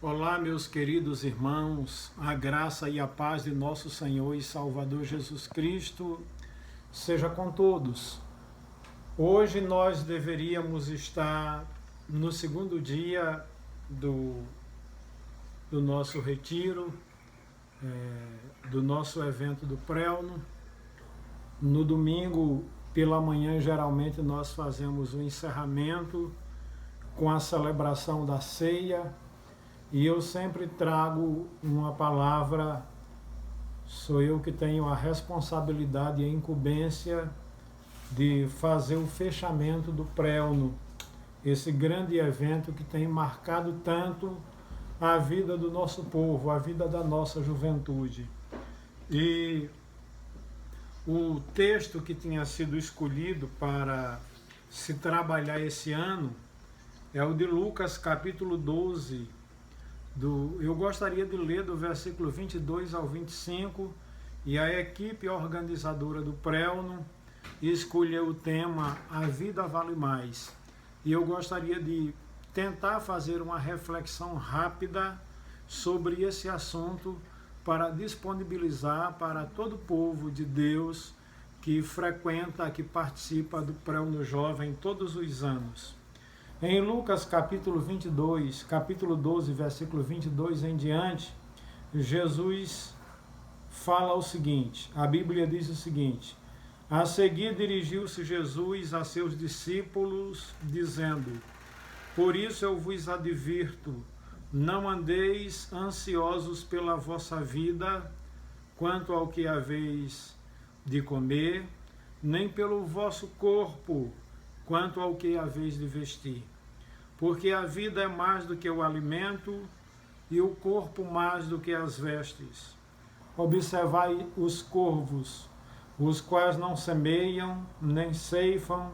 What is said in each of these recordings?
Olá, meus queridos irmãos, a graça e a paz de nosso Senhor e Salvador Jesus Cristo seja com todos. Hoje nós deveríamos estar no segundo dia do nosso retiro, do nosso evento do Prelno. No domingo, pela manhã, geralmente nós fazemos o encerramento com a celebração da ceia. E eu sempre trago uma palavra, sou eu que tenho a responsabilidade e a incumbência de fazer o fechamento do Prelno, esse grande evento que tem marcado tanto a vida do nosso povo, a vida da nossa juventude. E o texto que tinha sido escolhido para se trabalhar esse ano é o de Lucas capítulo 12, eu gostaria de ler do versículo 22 ao 25, e a equipe organizadora do Prelno escolheu o tema A Vida Vale Mais. E eu gostaria de tentar fazer uma reflexão rápida sobre esse assunto para disponibilizar para todo o povo de Deus que frequenta, que participa do Prelno Jovem todos os anos. Em Lucas capítulo 22, capítulo 12, versículo 22 em diante, Jesus fala o seguinte, a Bíblia diz o seguinte: a seguir dirigiu-se Jesus a seus discípulos, dizendo: por isso eu vos advirto, não andeis ansiosos pela vossa vida, quanto ao que haveis de comer, nem pelo vosso corpo, quanto ao que haveis de vestir. Porque a vida é mais do que o alimento, e o corpo mais do que as vestes. Observai os corvos, os quais não semeiam, nem ceifam,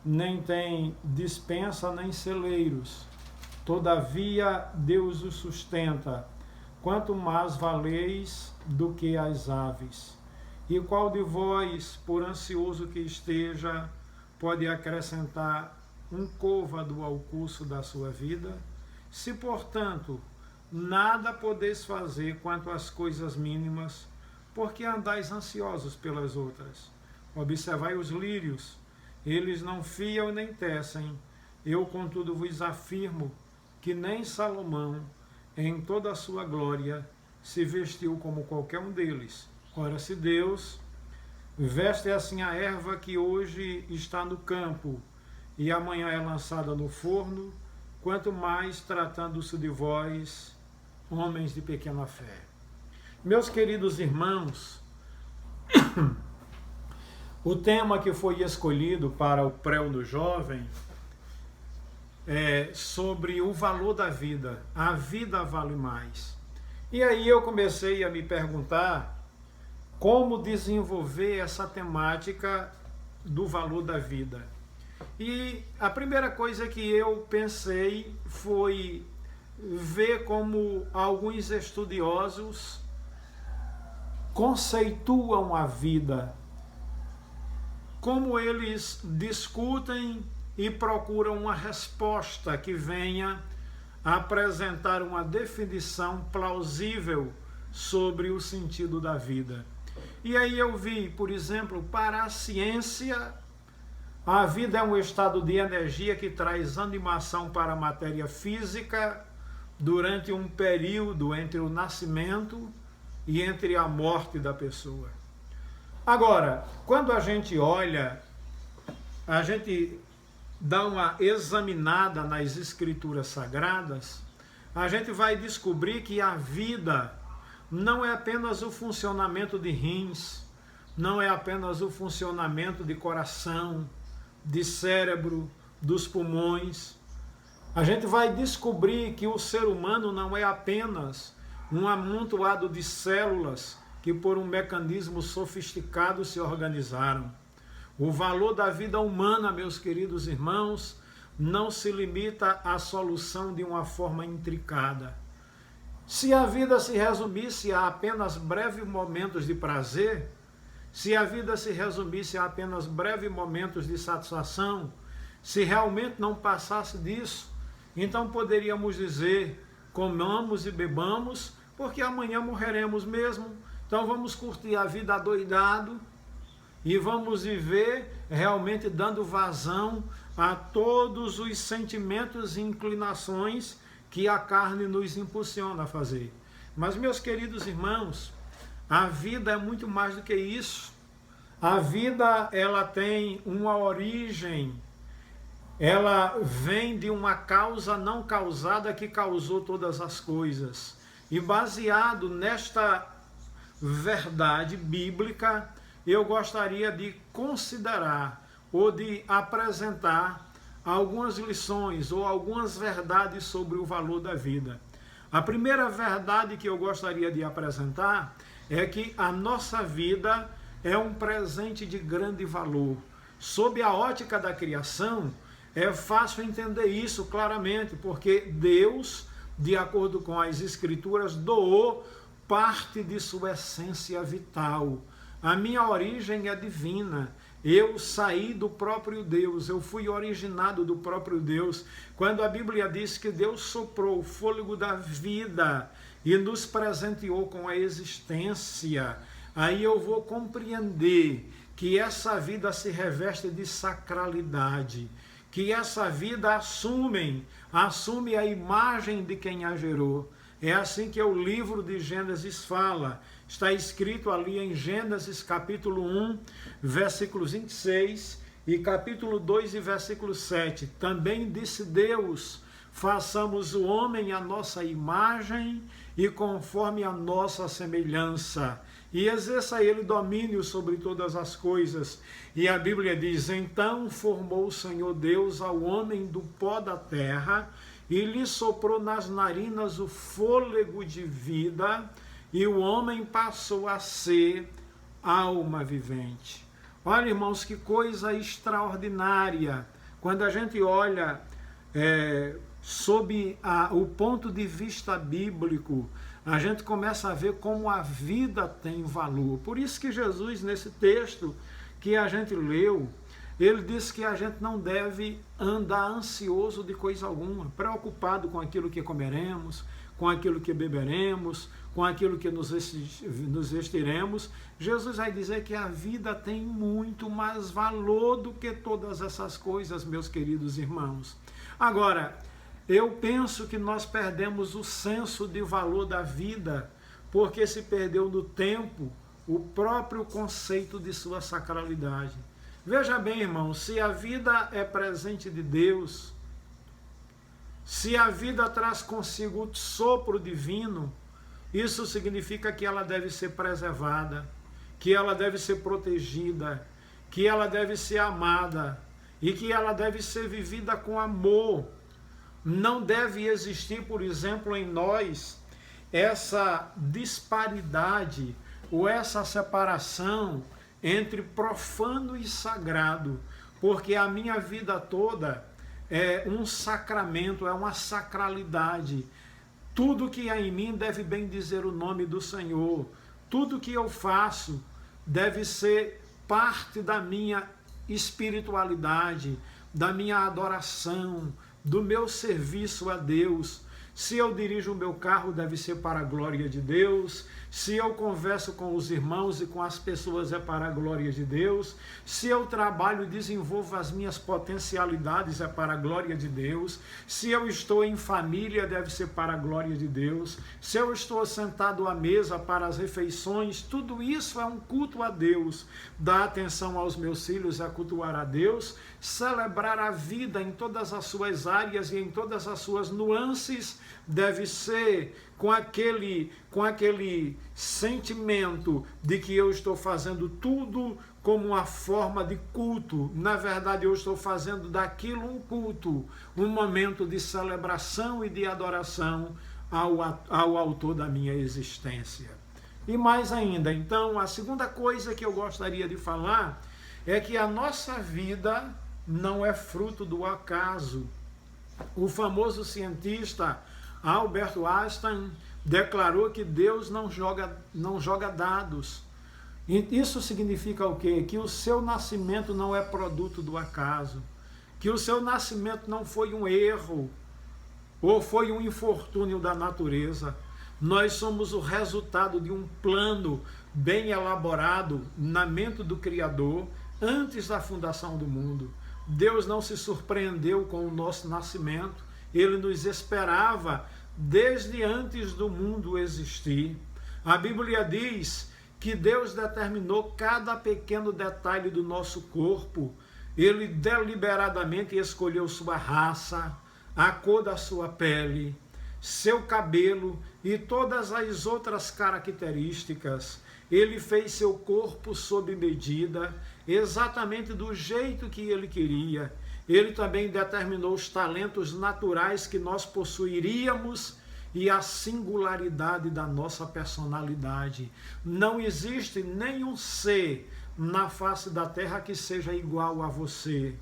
nem têm despensa, nem celeiros. Todavia Deus os sustenta. Quanto mais valeis do que as aves. E qual de vós, por ansioso que esteja, pode acrescentar um côvado ao curso da sua vida? Se, portanto, nada podeis fazer quanto às coisas mínimas, porque andais ansiosos pelas outras? Observai os lírios, eles não fiam nem tecem. Eu, contudo, vos afirmo que nem Salomão, em toda a sua glória, se vestiu como qualquer um deles. Ora, se Deus veste assim a erva que hoje está no campo e amanhã é lançada no forno, quanto mais tratando-se de vós, homens de pequena fé. Meus queridos irmãos, o tema que foi escolhido para o Prelno Jovem é sobre o valor da vida. A vida vale mais. E aí eu comecei a me perguntar como desenvolver essa temática do valor da vida. E a primeira coisa que eu pensei foi ver como alguns estudiosos conceituam a vida, como eles discutem e procuram uma resposta que venha a apresentar uma definição plausível sobre o sentido da vida. E aí eu vi, por exemplo, para a ciência, a vida é um estado de energia que traz animação para a matéria física durante um período entre o nascimento e entre a morte da pessoa. Agora, quando a gente olha, a gente dá uma examinada nas escrituras sagradas, a gente vai descobrir que a vida não é apenas o funcionamento de rins, não é apenas o funcionamento de coração, de cérebro, dos pulmões. A gente vai descobrir que o ser humano não é apenas um amontoado de células que por um mecanismo sofisticado se organizaram. O valor da vida humana, meus queridos irmãos, não se limita à solução de uma forma intricada. Se a vida se resumisse a apenas breves momentos de prazer, se a vida se resumisse a apenas breves momentos de satisfação, se realmente não passasse disso, então poderíamos dizer comamos e bebamos, porque amanhã morreremos mesmo. Então vamos curtir a vida adoidado e vamos viver realmente dando vazão a todos os sentimentos e inclinações que a carne nos impulsiona a fazer. Mas, meus queridos irmãos, a vida é muito mais do que isso. A vida, ela tem uma origem, ela vem de uma causa não causada que causou todas as coisas. E baseado nesta verdade bíblica, eu gostaria de considerar ou de apresentar algumas lições ou algumas verdades sobre o valor da vida. A primeira verdade que eu gostaria de apresentar é que a nossa vida é um presente de grande valor. Sob a ótica da criação, é fácil entender isso claramente, porque Deus, de acordo com as Escrituras, doou parte de sua essência vital. A minha origem é divina. Eu saí do próprio Deus, eu fui originado do próprio Deus. Quando a Bíblia diz que Deus soprou o fôlego da vida e nos presenteou com a existência, aí eu vou compreender que essa vida se reveste de sacralidade, que essa vida assume a imagem de quem a gerou. É assim que o livro de Gênesis fala. Está escrito ali em Gênesis capítulo 1, versículos 26 e capítulo 2 e versículo 7. Também disse Deus, façamos o homem à nossa imagem e conforme a nossa semelhança, e exerça ele domínio sobre todas as coisas. E a Bíblia diz, então formou o Senhor Deus ao homem do pó da terra, e lhe soprou nas narinas o fôlego de vida, e o homem passou a ser alma vivente. Olha, irmãos, que coisa extraordinária. Quando a gente olha sob o ponto de vista bíblico, a gente começa a ver como a vida tem valor. Por isso que Jesus, nesse texto que a gente leu, ele disse que a gente não deve andar ansioso de coisa alguma, preocupado com aquilo que comeremos, com aquilo que beberemos, com aquilo que nos vestiremos. Jesus vai dizer que a vida tem muito mais valor do que todas essas coisas, meus queridos irmãos. Agora, eu penso que nós perdemos o senso de valor da vida, porque se perdeu no tempo o próprio conceito de sua sacralidade. Veja bem, irmão, se a vida é presente de Deus, se a vida traz consigo o sopro divino, isso significa que ela deve ser preservada, que ela deve ser protegida, que ela deve ser amada e que ela deve ser vivida com amor. Não deve existir, por exemplo, em nós essa disparidade ou essa separação entre profano e sagrado, porque a minha vida toda é um sacramento, é uma sacralidade. Tudo que há em mim deve bem dizer o nome do Senhor. Tudo que eu faço deve ser parte da minha espiritualidade, da minha adoração, do meu serviço a Deus. Se eu dirijo o meu carro, deve ser para a glória de Deus. Se eu converso com os irmãos e com as pessoas, é para a glória de Deus. Se eu trabalho e desenvolvo as minhas potencialidades, é para a glória de Deus. Se eu estou em família, deve ser para a glória de Deus. Se eu estou sentado à mesa para as refeições, tudo isso é um culto a Deus. Dar atenção aos meus filhos é cultuar a Deus. Celebrar a vida em todas as suas áreas e em todas as suas nuances deve ser com aquele sentimento de que eu estou fazendo tudo como uma forma de culto. Na verdade, eu estou fazendo daquilo um culto, um momento de celebração e de adoração ao autor da minha existência. E mais ainda, então, a segunda coisa que eu gostaria de falar é que a nossa vida não é fruto do acaso. O famoso cientista Albert Einstein declarou que Deus não joga dados. E isso significa o quê? Que o seu nascimento não é produto do acaso, que o seu nascimento não foi um erro, ou foi um infortúnio da natureza. Nós somos o resultado de um plano bem elaborado na mente do Criador antes da fundação do mundo. Deus não se surpreendeu com o nosso nascimento, Ele nos esperava desde antes do mundo existir. A Bíblia diz que Deus determinou cada pequeno detalhe do nosso corpo. Ele deliberadamente escolheu sua raça, a cor da sua pele, seu cabelo e todas as outras características. Ele fez seu corpo sob medida, exatamente do jeito que ele queria. Ele também determinou os talentos naturais que nós possuiríamos e a singularidade da nossa personalidade. Não existe nenhum ser na face da terra que seja igual a você.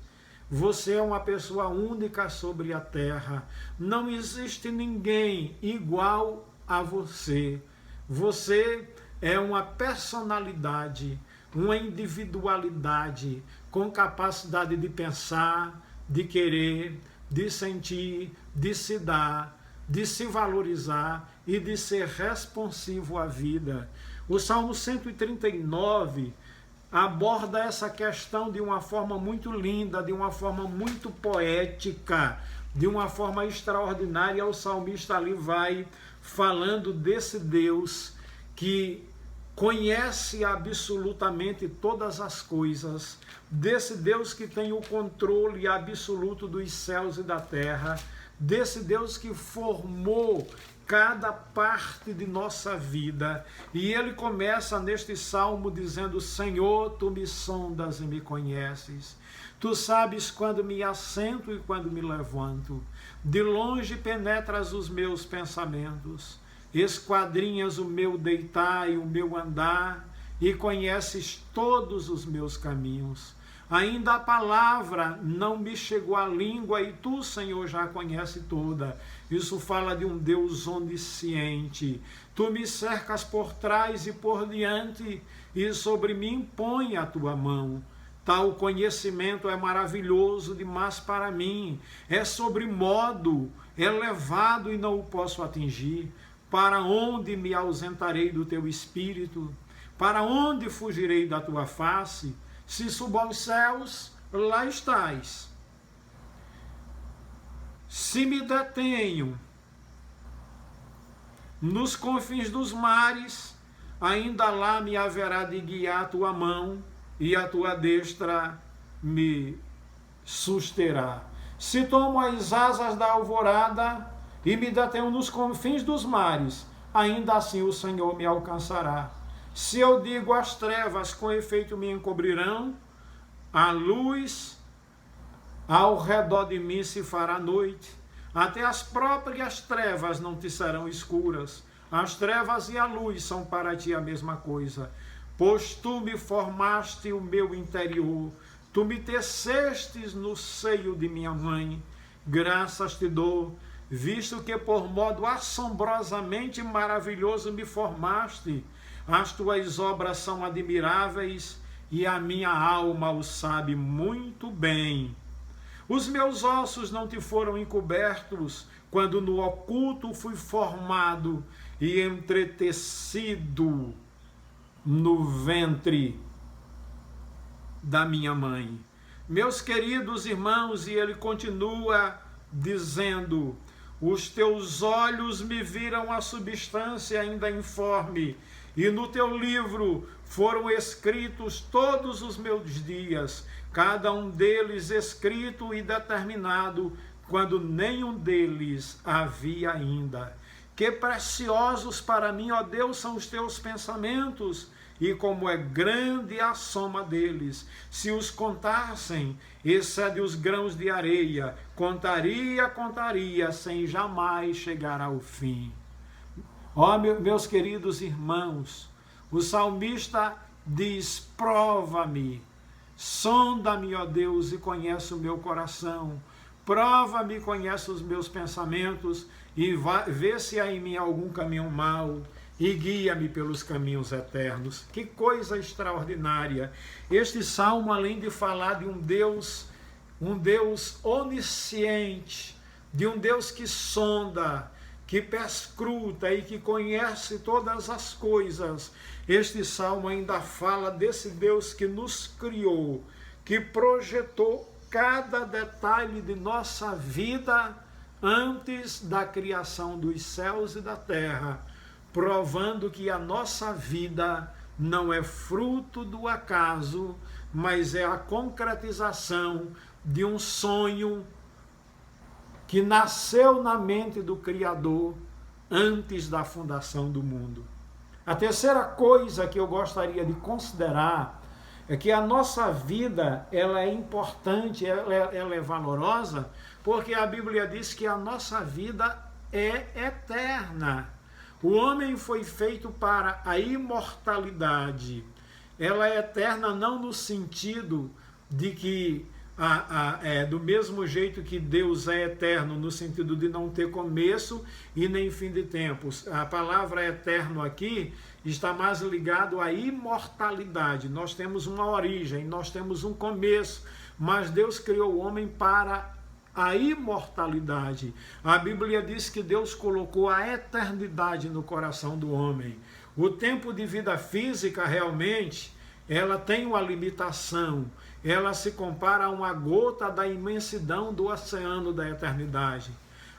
Você é uma pessoa única sobre a terra. Não existe ninguém igual a você. Você é uma personalidade, uma individualidade com capacidade de pensar, de querer, de sentir, de se dar, de se valorizar e de ser responsivo à vida. O Salmo 139 aborda essa questão de uma forma muito linda, de uma forma muito poética, de uma forma extraordinária. O salmista ali vai falando desse Deus que conhece absolutamente todas as coisas, desse Deus que tem o controle absoluto dos céus e da terra, desse Deus que formou cada parte de nossa vida. E ele começa neste salmo dizendo: Senhor, tu me sondas e me conheces. Tu sabes quando me assento e quando me levanto. De longe penetras os meus pensamentos. Esquadrinhas o meu deitar e o meu andar, e conheces todos os meus caminhos. Ainda a palavra não me chegou à língua, e tu, Senhor, já a conhece toda. Isso fala de um Deus onisciente. Tu me cercas por trás e por diante, e sobre mim põe a tua mão. Tal conhecimento é maravilhoso demais para mim. É sobremodo elevado e não o posso atingir. Para onde me ausentarei do teu espírito? Para onde fugirei da tua face? Se subo aos céus, lá estás. Se me detenho nos confins dos mares, ainda lá me haverá de guiar a tua mão, e a tua destra me susterá. Se tomo as asas da alvorada e me detenho nos confins dos mares, ainda assim o Senhor me alcançará. Se eu digo às trevas, com efeito me encobrirão, a luz ao redor de mim se fará noite. Até as próprias trevas não te serão escuras. As trevas e a luz são para ti a mesma coisa. Pois tu me formaste o meu interior, tu me tecestes no seio de minha mãe. Graças te dou, visto que por modo assombrosamente maravilhoso me formaste. As tuas obras são admiráveis e a minha alma o sabe muito bem. Os meus ossos não te foram encobertos, quando no oculto fui formado e entretecido no ventre da minha mãe. Meus queridos irmãos, e ele continua dizendo: os teus olhos me viram a substância ainda informe, e no teu livro foram escritos todos os meus dias, cada um deles escrito e determinado, quando nenhum deles havia ainda. Que preciosos para mim, ó Deus, são os teus pensamentos, e como é grande a soma deles. Se os contassem, excede os grãos de areia. Contaria, sem jamais chegar ao fim. Ó, meus queridos irmãos, o salmista diz: prova-me, sonda-me, ó Deus, e conhece o meu coração. Prova-me, conhece os meus pensamentos, e vê se há em mim algum caminho mau, e guia-me pelos caminhos eternos. Que coisa extraordinária! Este salmo, além de falar de um Deus onisciente, de um Deus que sonda, que perscruta e que conhece todas as coisas. Este salmo ainda fala desse Deus que nos criou, que projetou cada detalhe de nossa vida antes da criação dos céus e da terra, provando que a nossa vida não é fruto do acaso, mas é a concretização de um sonho que nasceu na mente do Criador antes da fundação do mundo. A terceira coisa que eu gostaria de considerar é que a nossa vida, ela é importante, ela é valorosa, porque a Bíblia diz que a nossa vida é eterna. O homem foi feito para a imortalidade. Ela é eterna não no sentido de que do mesmo jeito que Deus é eterno, no sentido de não ter começo e nem fim de tempos. A palavra eterno aqui está mais ligado à imortalidade. Nós temos uma origem, nós temos um começo, mas Deus criou o homem para a imortalidade. A Bíblia diz que Deus colocou a eternidade no coração do homem. O tempo de vida física, realmente, ela tem uma limitação. Ela se compara a uma gota da imensidão do oceano da eternidade.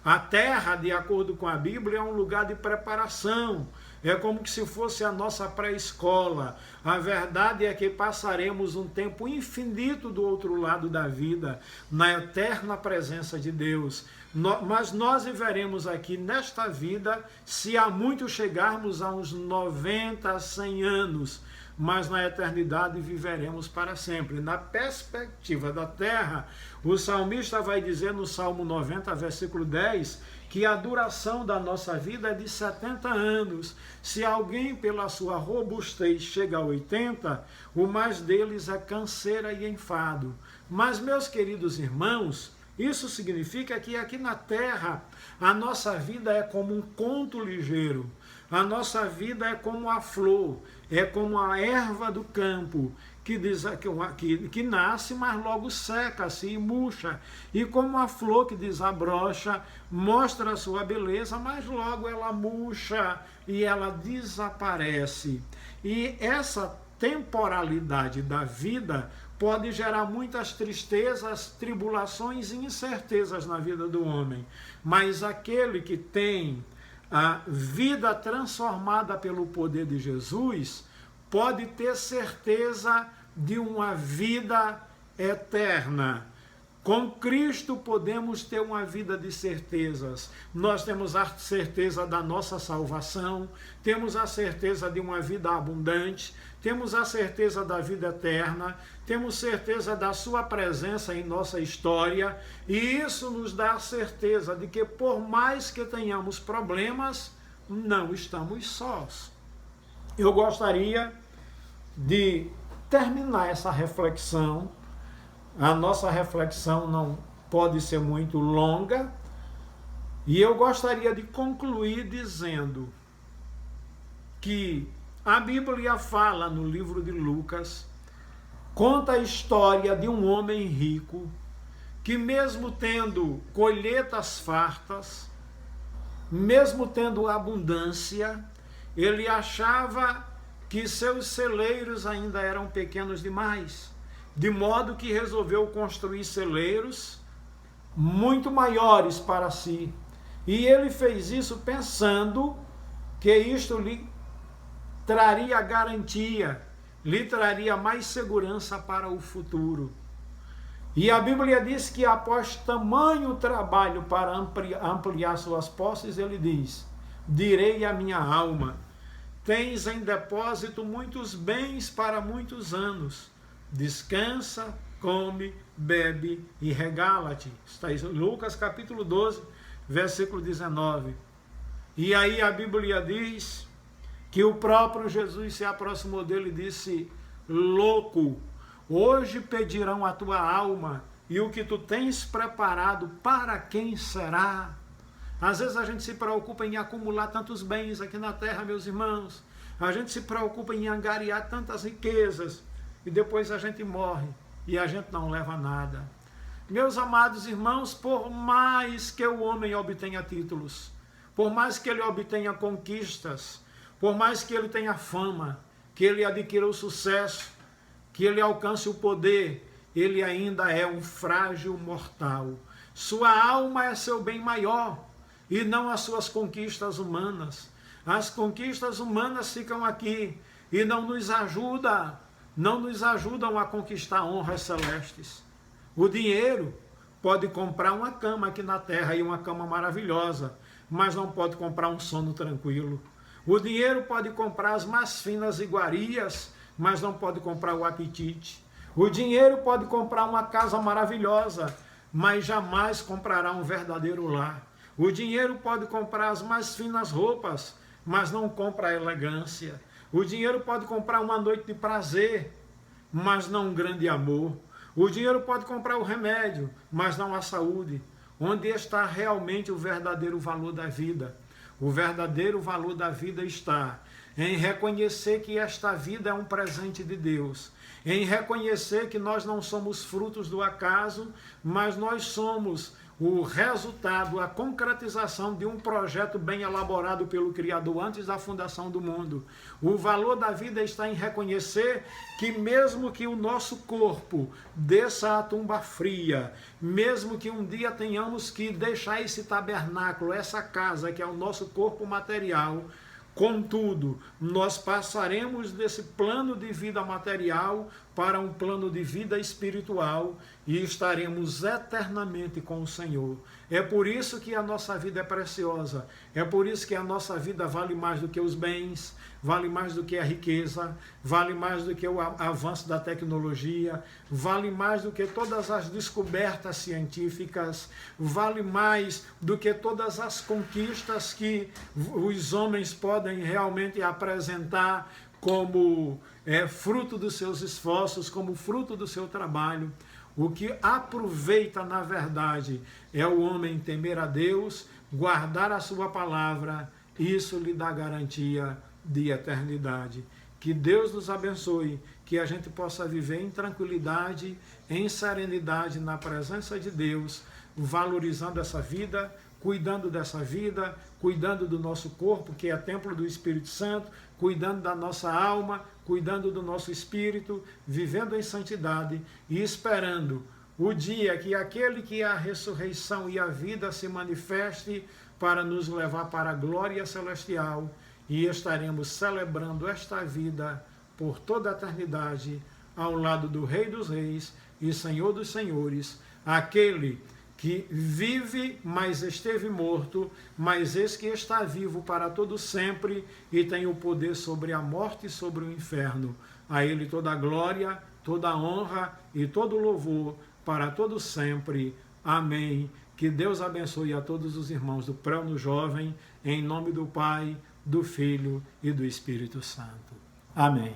A terra, de acordo com a Bíblia, é um lugar de preparação. É como se fosse a nossa pré-escola. A verdade é que passaremos um tempo infinito do outro lado da vida, na eterna presença de Deus. Mas nós viveremos aqui nesta vida, se há muito chegarmos a uns 90, 100 anos. Mas na eternidade viveremos para sempre. Na perspectiva da terra, o salmista vai dizer no Salmo 90, versículo 10, que a duração da nossa vida é de 70 anos. Se alguém pela sua robustez chega a 80, o mais deles é canseira e enfado. Mas, meus queridos irmãos, isso significa que aqui na terra a nossa vida é como um conto ligeiro. A nossa vida é como a flor, é como a erva do campo, que nasce, mas logo seca-se e murcha. E como a flor que desabrocha, mostra a sua beleza, mas logo ela murcha e ela desaparece. E essa temporalidade da vida pode gerar muitas tristezas, tribulações e incertezas na vida do homem. Mas aquele que tem a vida transformada pelo poder de Jesus, pode ter certeza de uma vida eterna. Com Cristo podemos ter uma vida de certezas. Nós temos a certeza da nossa salvação, temos a certeza de uma vida abundante, temos a certeza da vida eterna, temos certeza da sua presença em nossa história, e isso nos dá a certeza de que por mais que tenhamos problemas, não estamos sós. Eu gostaria de terminar essa reflexão. A nossa reflexão não pode ser muito longa, e eu gostaria de concluir dizendo que a Bíblia fala no livro de Lucas, conta a história de um homem rico que, mesmo tendo colheitas fartas, mesmo tendo abundância, ele achava que seus celeiros ainda eram pequenos demais, de modo que resolveu construir celeiros muito maiores para si. E ele fez isso pensando que isto lhe traria garantia, lhe traria mais segurança para o futuro. E a Bíblia diz que após tamanho trabalho para ampliar suas posses, ele diz: direi à minha alma, tens em depósito muitos bens para muitos anos. Descansa, come, bebe e regala-te. Está em Lucas capítulo 12, versículo 19. E aí a Bíblia diz que o próprio Jesus se aproximou dele e disse: louco, hoje pedirão a tua alma, e o que tu tens preparado, para quem será? Às vezes a gente se preocupa em acumular tantos bens aqui na terra, meus irmãos. A gente se preocupa em angariar tantas riquezas, e depois a gente morre e a gente não leva nada. Meus amados irmãos, por mais que o homem obtenha títulos, por mais que ele obtenha conquistas, por mais que ele tenha fama, que ele adquira o sucesso, que ele alcance o poder, ele ainda é um frágil mortal. Sua alma é seu bem maior e não as suas conquistas humanas. As conquistas humanas ficam aqui e não nos ajudam a conquistar honras celestes. O dinheiro pode comprar uma cama aqui na terra, e uma cama maravilhosa, mas não pode comprar um sono tranquilo. O dinheiro pode comprar as mais finas iguarias, mas não pode comprar o apetite. O dinheiro pode comprar uma casa maravilhosa, mas jamais comprará um verdadeiro lar. O dinheiro pode comprar as mais finas roupas, mas não compra a elegância. O dinheiro pode comprar uma noite de prazer, mas não um grande amor. O dinheiro pode comprar o remédio, mas não a saúde. Onde está realmente o verdadeiro valor da vida? O verdadeiro valor da vida está em reconhecer que esta vida é um presente de Deus, em reconhecer que nós não somos frutos do acaso, mas nós somos o resultado, a concretização de um projeto bem elaborado pelo Criador antes da fundação do mundo. O valor da vida está em reconhecer que mesmo que o nosso corpo desça à tumba fria, mesmo que um dia tenhamos que deixar esse tabernáculo, essa casa que é o nosso corpo material, contudo, nós passaremos desse plano de vida material para um plano de vida espiritual e estaremos eternamente com o Senhor. É por isso que a nossa vida é preciosa, é por isso que a nossa vida vale mais do que os bens, vale mais do que a riqueza, vale mais do que o avanço da tecnologia, vale mais do que todas as descobertas científicas, vale mais do que todas as conquistas que os homens podem realmente apresentar como fruto dos seus esforços, como fruto do seu trabalho. O que aproveita, na verdade, é o homem temer a Deus, guardar a sua palavra, isso lhe dá garantia de eternidade. Que Deus nos abençoe, que a gente possa viver em tranquilidade, em serenidade, na presença de Deus, valorizando essa vida, cuidando dessa vida, cuidando do nosso corpo, que é templo do Espírito Santo, cuidando da nossa alma, cuidando do nosso espírito, vivendo em santidade e esperando o dia que aquele que é a ressurreição e a vida se manifeste para nos levar para a glória celestial, e estaremos celebrando esta vida por toda a eternidade ao lado do Rei dos Reis e Senhor dos Senhores, aquele que vive, mas esteve morto, mas eis que está vivo para todo sempre e tem o poder sobre a morte e sobre o inferno. A ele toda a glória, toda a honra e todo o louvor para todo sempre. Amém. Que Deus abençoe a todos os irmãos do Pré-no Jovem, em nome do Pai, do Filho e do Espírito Santo. Amém.